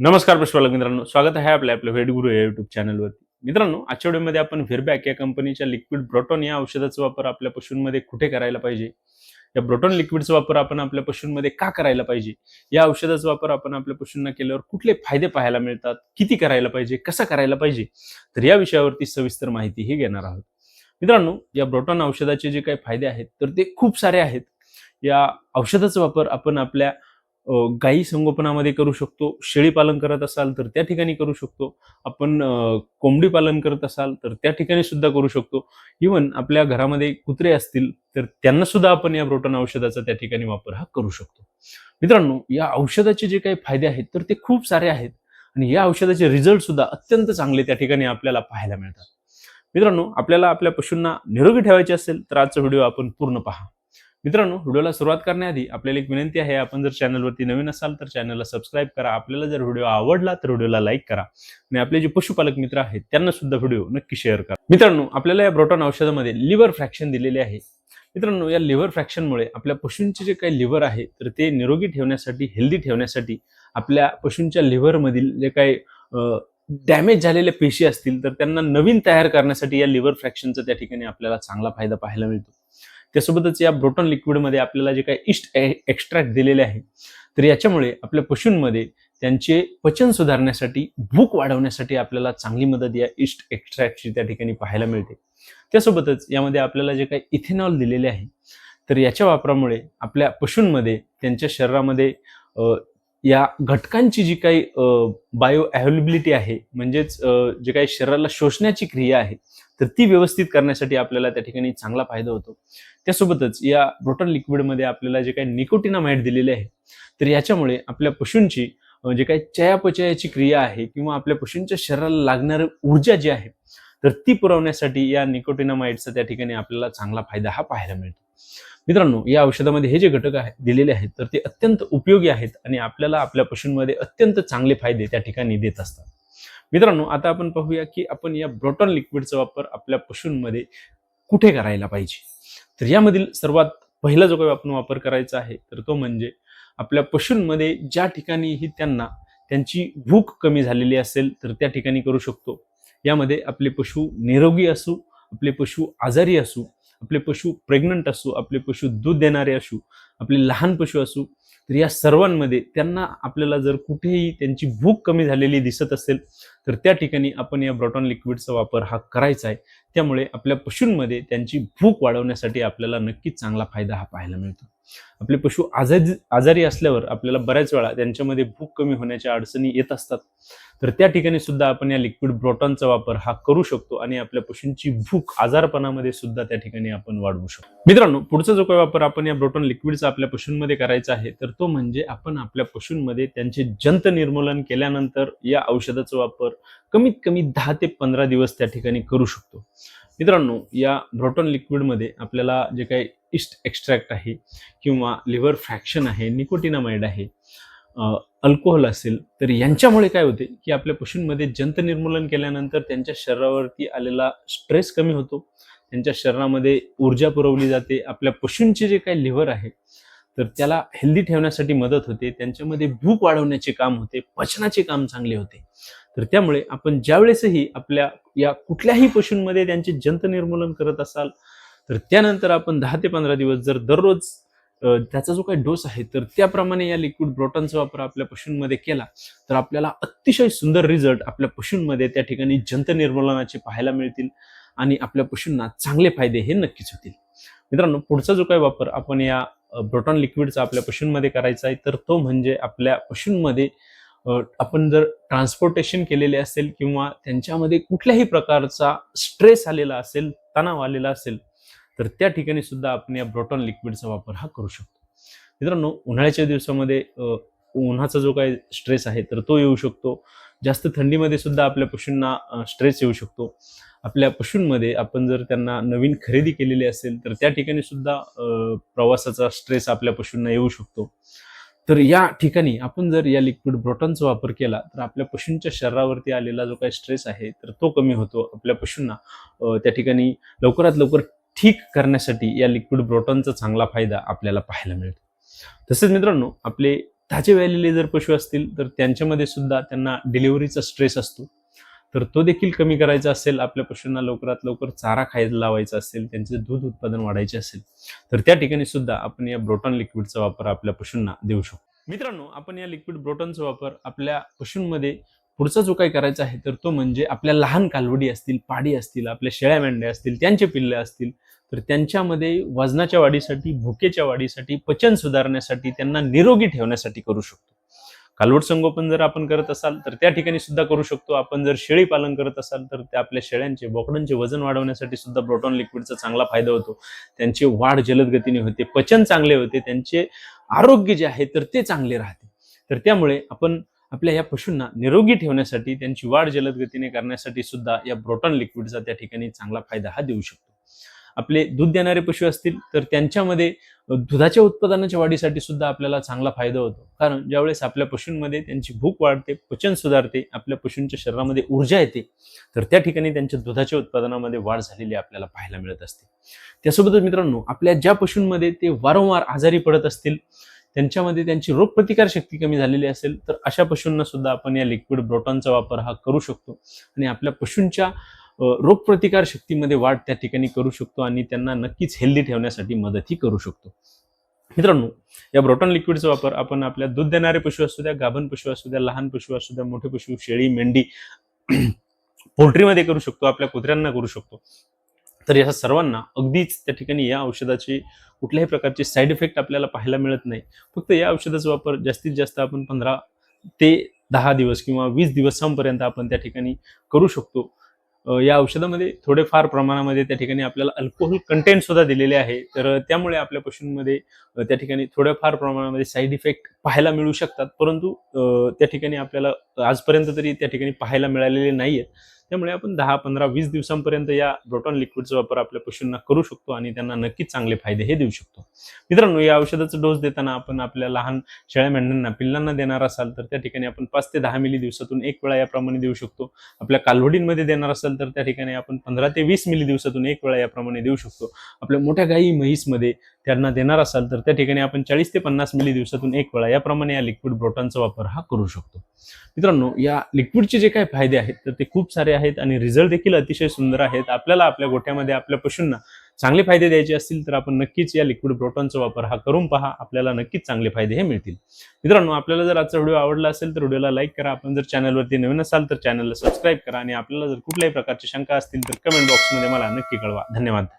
नमस्कार पशुपालक मित्रांनो, स्वागत आहे आपल्या व्हेट गुरु या युट्यूब चॅनलवरती. मित्रांनो, आजच्या व्हिडिओमध्ये आपण व्हिरबॅक या कंपनीच्या लिक्विड ब्रोटॉन या औषधाचा वापर आपल्या पशूंमध्ये कुठे करायला पाहिजे, या ब्रोटॉन लिक्विडचा वापर आपण आपल्या पशूंमध्ये का करायला पाहिजे, या औषधाचा वापर आपण आपल्या पशूंना केल्यावर कुठले फायदे पाहायला मिळतात, किती करायला पाहिजे, कसं करायला पाहिजे, तर या विषयावरती सविस्तर माहिती ही घेणार आहोत. मित्रांनो, या ब्रोटॉन औषधाचे जे काही फायदे आहेत तर ते खूप सारे आहेत. या औषधाचा वापर आपण आपल्या गायी संगोपनामध्ये करू शकतो. शेळी पालन करत असाल तर त्या ठिकाणी करू शकतो. आपण कोंबडी पालन करत असाल तर त्या ठिकाणी सुद्धा करू शकतो. इव्हन आपल्या घरामध्ये कुत्रे असतील तर त्यांना सुद्धा आपण या ब्रोटॉन औषधाचा त्या ठिकाणी वापर हा करू शकतो. मित्रांनो, या औषधाचे जे काही फायदे आहेत तर ते खूप सारे आहेत आणि या औषधाचे रिझल्ट सुद्धा अत्यंत चांगले त्या ठिकाणी आपल्याला पाहायला मिळतात. मित्रांनो, आपल्याला आपल्या पशूंना निरोगी ठेवायचे असेल तर आजचा व्हिडिओ आपण पूर्ण पहा. मित्रांनो, व्हिडिओला सुरुवात करण्याआधी आपल्याला एक विनंती आहे, आपण जर चॅनलवरती नवीन असाल तर चॅनलला सबस्क्राईब करा. आपल्याला जर व्हिडिओ आवडला तर व्हिडिओला लाईक करा आणि आपले जे पशुपालक मित्र आहेत त्यांना सुद्धा व्हिडिओ नक्की शेअर करा. मित्रांनो, आपल्याला या ब्रोटॉन औषधामध्ये लिव्हर फ्रॅक्शन दिलेले आहे. मित्रांनो, या लिव्हर फ्रॅक्शनमुळे आपल्या पशूंचे जे काही लिव्हर आहे तर ते निरोगी ठेवण्यासाठी, हेल्दी ठेवण्यासाठी, आपल्या पशूंच्या लिव्हरमधील जे काही डॅमेज झालेल्या पेशी असतील तर त्यांना नवीन तयार करण्यासाठी या लिव्हर फ्रॅक्शनचा त्या ठिकाणी आपल्याला चांगला फायदा पाहायला मिळतो. त्यासोबतच या ब्रोटॉन लिक्विडमध्ये आपल्याला जे काही ईस्ट एक्स्ट्रॅक्ट दिलेले आहे तर याच्यामुळे आपल्या पशूंमध्ये त्यांचे पचन सुधारण्यासाठी, भूक वाढवण्यासाठी आपल्याला चांगली मदत या ईस्ट एक्स्ट्रॅक्टची त्या ठिकाणी पाहायला मिळते. त्यासोबतच यामध्ये आपल्याला जे काही इथेनॉल दिलेले आहे तर याच्या वापरामुळे आपल्या पशूंमध्ये, त्यांच्या शरीरामध्ये या घटकांची जी काही बायो अवेलेबिलिटी आहे, म्हणजेच जे काही शरीराला शोषण्याची क्रिया आहे तर ती व्यवस्थित करण्यासाठी आपल्याला त्या ठिकाणी चांगला फायदा होतो. त्यासोबतच या ब्रोटॉन लिक्विडमध्ये आपल्याला जे काही निकोटिनामाइड दिलेले आहे तर याच्यामुळे आपल्या पशूंची जे काही चयापचयाची क्रिया आहे किंवा आपल्या पशूंच्या शरीराला लागणारी ऊर्जा जी आहे तर ती पुरवण्यासाठी या निकोटिनामाइडचा त्या ठिकाणी आपल्याला चांगला फायदा हा पाहायला मिळतो. मित्रांनो, या औषधामध्ये हे जे घटक दिलेले आहेत तर ते अत्यंत उपयोगी आहेत आणि आपल्याला आपल्या पशूंमध्ये अत्यंत चांगले फायदे त्या ठिकाणी देत असतात. मित्रांनो, आता आपण पाहूया की आपण या ब्रोटॉन लिक्विडचा वापर आपल्या पशूंमध्ये कुठे करायला पाहिजे. तर यामधील सर्वात पहिला जो काही आपण वापर करायचा आहे तर तो म्हणजे आपल्या पशूंमध्ये ज्या ठिकाणीही त्यांना त्यांची भूक कमी झालेली असेल तर त्या ठिकाणी करू शकतो. यामध्ये आपले पशु निरोगी असू, आपले पशु आजारी असू, आपले पशु प्रेग्नंट असू, आपले पशु दूध देणारे असू, आपले लहान पशु असू, तर या सर्वांमध्ये त्यांना आपल्याला जर कुठेही त्यांची भूक कमी झालेली दिसत असेल तर त्या ठिकाणी आपण या ब्रोटॉन लिक्विडचा वापर हा करायचा आहे. त्यामुळे आपल्या पशूंमध्ये त्यांची भूक वाढवण्यासाठी आपल्याला नक्कीच चांगला फायदा हा पाहायला मिळतो. आपले पशु आजारी असल्यावर आपल्याला बऱ्याच वेळा त्यांच्यामध्ये भूक कमी होण्याच्या अडचणी येत असतात. तर त्या ठिकाणी सुद्धा आपण या लिक्विड ब्रोटॉनचा वापर हा करू शकतो आणि आपल्या पशूंची भूक आजारपणामध्ये सुद्धा त्या ठिकाणी आपण वाढवू शकतो. मित्रांनो, पुढचा जो काही वापर आपण या ब्रोटॉन लिक्विडचा आपल्या पशूंमध्ये करायचा आहे तर तो म्हणजे आपण आपल्या पशूंमध्ये त्यांचे जंत निर्मूलन केल्यानंतर या औषधाचा वापर कमीत कमी 10 ते 15 दिवस त्या ठिकाणी करू शकतो. मित्रांनो, या ब्रोटॉन लिक्विडमध्ये आपल्याला जे काही ईस्ट एक्स्ट्रॅक्ट आहे किंवा लिव्हर फ्रॅक्शन आहे, निकोटिनामाइड आहे, अल्कोहोल असेल तर यांच्यामुळे काय होते की आपल्या पशूंमध्ये जंत निर्मूलन केल्यानंतर त्यांच्या शरीरावरती आलेला स्ट्रेस कमी होतो, त्यांच्या शरीरामध्ये ऊर्जा पुरवली जाते, आपल्या पशूंचे जे काही लिव्हर आहे तर त्याला हेल्दी ठेवण्यासाठी मदत होते, त्यांच्यामध्ये भूक वाढवण्याचे काम होते, पचनाचे काम चांगले होते. तर त्यामुळे आपण ज्यावेळेसही आपल्या या कुठल्याही पशूंमध्ये त्यांचे जंत निर्मूलन करत असाल तर त्यानंतर आपण 10 ते 15 दिवस जर दररोज त्याचा जो काही डोस आहे तर त्याप्रमाणे या लिक्विड ब्रोटॉनचा वापर आपल्या पशूंमध्ये केला तर आपल्याला अतिशय सुंदर रिझल्ट आपल्या पशूंमध्ये त्या ठिकाणी जंत निर्मूलनाचे पाहायला मिळतील आणि आपल्या पशूंना चांगले फायदे हे नक्कीच होतील. मित्रांनो, पुढचा जो काही वापर आपण या ब्रोटॉन लिक्विडचा आपल्या पशूंमध्ये करायचा आहे तर तो म्हणजे आपल्या पशूंमध्ये आपण जर ट्रान्सपोर्टेशन केलेले असेल किंवा त्यांच्यामध्ये कुठल्याही प्रकारचा स्ट्रेस आलेला असेल, तणाव आलेला असेल तर त्या ठिकाणी सुद्धा आपण या ब्रोटॉन लिक्विडचा वापर हा करू शकतो. मित्रांनो, उन्हाळ्याच्या दिवसामध्ये उन्हाचा जो काही स्ट्रेस आहे तर तो येऊ शकतो. जास्त थंडीमध्ये सुद्धा आपल्या पशूंना स्ट्रेस येऊ शकतो. आपल्या पशूंमध्ये आपण जर त्यांना नवीन खरेदी केलेली असेल तर त्या ठिकाणी सुद्धा प्रवासाचा स्ट्रेस आपल्या पशूंना येऊ शकतो. तर या ठिकाणी आपण जर या लिक्विड ब्रोटॉनचा वापर केला तर आपल्या पशूंच्या शरीरावरती आलेला जो काही स्ट्रेस आहे तर तो कमी होतो. आपल्या पशूंना त्या ठिकाणी लवकरात लवकर ठीक करण्यासाठी या लिक्विड ब्रोटॉनचा चांगला फायदा आपल्याला पाहायला मिळतो. तसेच मित्रांनो, आपले ताजे व्यालेले जर पशु असतील तर त्यांच्यामध्ये सुद्धा त्यांना डिलिव्हरीचा स्ट्रेस असतो, तर तो देखील कमी करायचा असेल, आपल्या पशूंना लवकरात लवकर चारा खायला लावायचा असेल, त्यांचे दूध उत्पादन वाढायचे असेल, तर त्या ठिकाणी सुद्धा आपण या ब्रोटॉन लिक्विडचा वापर आपल्या पशूंना देऊ शकतो. मित्रांनो, आपण या लिक्विड ब्रोटॉनचा वापर आपल्या पशूंमध्ये पुढचा जो काही करायचा आहे तर तो म्हणजे आपल्या लहान कालवडी असतील, पाडी असतील, आपल्या शेळ्या मेंढ्या असतील, त्यांचे पिल्ले असतील, तर त्यांच्यामध्ये वजनाच्या वाढीसाठी, भुकेच्या वाढीसाठी, पचन सुधारण्यासाठी, त्यांना निरोगी ठेवण्यासाठी करू शकतो. कालवड संगोपन जर आपण करत असाल तर त्या ठिकाणी सुद्धा करू शकतो. आपण जर शेळी पालन करत असाल तर त्या आपल्या शेळ्यांचे, बोकडांचे वजन वाढवण्यासाठी सुद्धा ब्रोटॉन लिक्विडचा चांगला फायदा होतो. त्यांची वाढ जलद गतीने होते, पचन चांगले होते, त्यांचे आरोग्य जे आहे तर ते चांगले राहते. तर त्यामुळे आपण आपल्या या पशूंना निरोगी ठेवण्यासाठी, त्यांची वाढ जलद गतीने करण्यासाठी सुद्धा या ब्रोटॉन लिक्विडचा त्या ठिकाणी चांगला फायदा हा देऊ शकतो. आपले दूध देणारे पशु असतील तर त्यांच्यामध्ये दुधाच्या उत्पादनाच्या वाढीसाठी सुद्धा आपल्याला चांगला फायदा होतो. कारण ज्यावेळेस आपल्या पशूंमध्ये त्यांची भूक वाढते, पचन सुधारते, आपल्या पशूंच्या शरीरामध्ये ऊर्जा येते, तर त्या ठिकाणी त्यांच्या दुधाच्या उत्पादनामध्ये वाढ झालेली आपल्याला पाहायला मिळत असते. त्यासोबतच मित्रांनो, आपल्या ज्या पशूंमध्ये ते वारंवार आजारी पडत असतील, त्यांच्यामध्ये त्यांची रोगप्रतिकार शक्ती कमी झालेली असेल, तर अशा पशूंना सुद्धा आपण या लिक्विड ब्रोटॉनचा वापर हा करू शकतो आणि आपल्या पशूंच्या रोगप्रतिकार शक्तीमध्ये वाढ त्या ठिकाणी करू शकतो आणि त्यांना नक्कीच हेल्दी ठेवण्यासाठी मदतही करू शकतो. मित्रांनो, या ब्रोटॉन लिक्विडचा वापर आपण आपल्या दूध देणारे पशु असू द्या, गाभण पशु असू द्या, लहान पशु असू द्या, मोठे पशु, शेळी, मेंढी, पोल्ट्रीमध्ये करू शकतो, आपल्या कुत्र्यांना करू शकतो. तर या सर्वांना अगदीच त्या ठिकाणी या औषधाचे कुठल्याही प्रकारचे साईड इफेक्ट आपल्याला पाहायला मिळत नाही. फक्त या औषधाचा वापर जास्तीत जास्त आपण 15 ते 10 दिवस किंवा 20 दिवसांपर्यंत आपण त्या ठिकाणी करू शकतो. या औषधामध्ये थोडेफार प्रमाणामध्ये त्या ठिकाणी आपल्याला अल्कोहोल कंटेंट सुद्धा दिलेले आहे, तर त्यामुळे आपल्या पशूंमध्ये त्या ठिकाणी थोड्याफार प्रमाणामध्ये साईड इफेक्ट पाहायला मिळू शकतात, परंतु त्या ठिकाणी आपल्याला आजपर्यंत तरी त्या ठिकाणी पाहायला मिळालेले नाहीये. त्यामुळे आपण 10, 15, 20 दिवसांपर्यंत या ब्रोटॉन लिक्विडचा वापर आपल्या पशूंना करू शकतो आणि त्यांना नक्कीच चांगले फायदे हे देऊ शकतो. मित्रांनो, या औषधाचा डोस देताना आपण आपल्या लहान शेळ्या मेंढ्यांना, पिल्लांना देणार असाल तर त्या ठिकाणी आपण 5 ते 10 मिली दिवसातून एक वेळा याप्रमाणे देऊ शकतो. आपल्या कालवडींमध्ये देणार असाल तर त्या ठिकाणी आपण 15 ते 20 मिली दिवसातून एक वेळा याप्रमाणे देऊ शकतो. आपल्या मोठ्या गायी, म्हैसमध्ये त्यांना देणार असाल तर त्या ठिकाणी आपण 40 ते 50 मिली दिवसातून एक वेळा याप्रमाणे या लिक्विड ब्रोटॉनचा वापर हा करू शकतो. मित्रांनो, या लिक्विडचे जे काही फायदे आहेत तर ते खूप सारे आहेत आणि रिझल्ट देखील अतिशय सुंदर आहेत. आपल्याला आपल्या गोठ्यामध्ये आपल्या पशूंना चांगले फायदे द्यायचे असतील तर आपण नक्कीच या लिक्विड ब्रोटॉनचा वापर हा करून पहा. आपल्याला नक्कीच चांगले फायदे हे मिळतील. मित्रांनो, आपल्याला जर आजचा व्हिडिओ आवडला असेल तर व्हिडिओला लाईक करा. आपण जर चॅनलवरती नवीन असाल तर चॅनलला सबस्क्राईब करा आणि आपल्याला जर कुठल्याही प्रकारची शंका असतील तर कमेंट बॉक्समध्ये मला नक्की कळवा. धन्यवाद.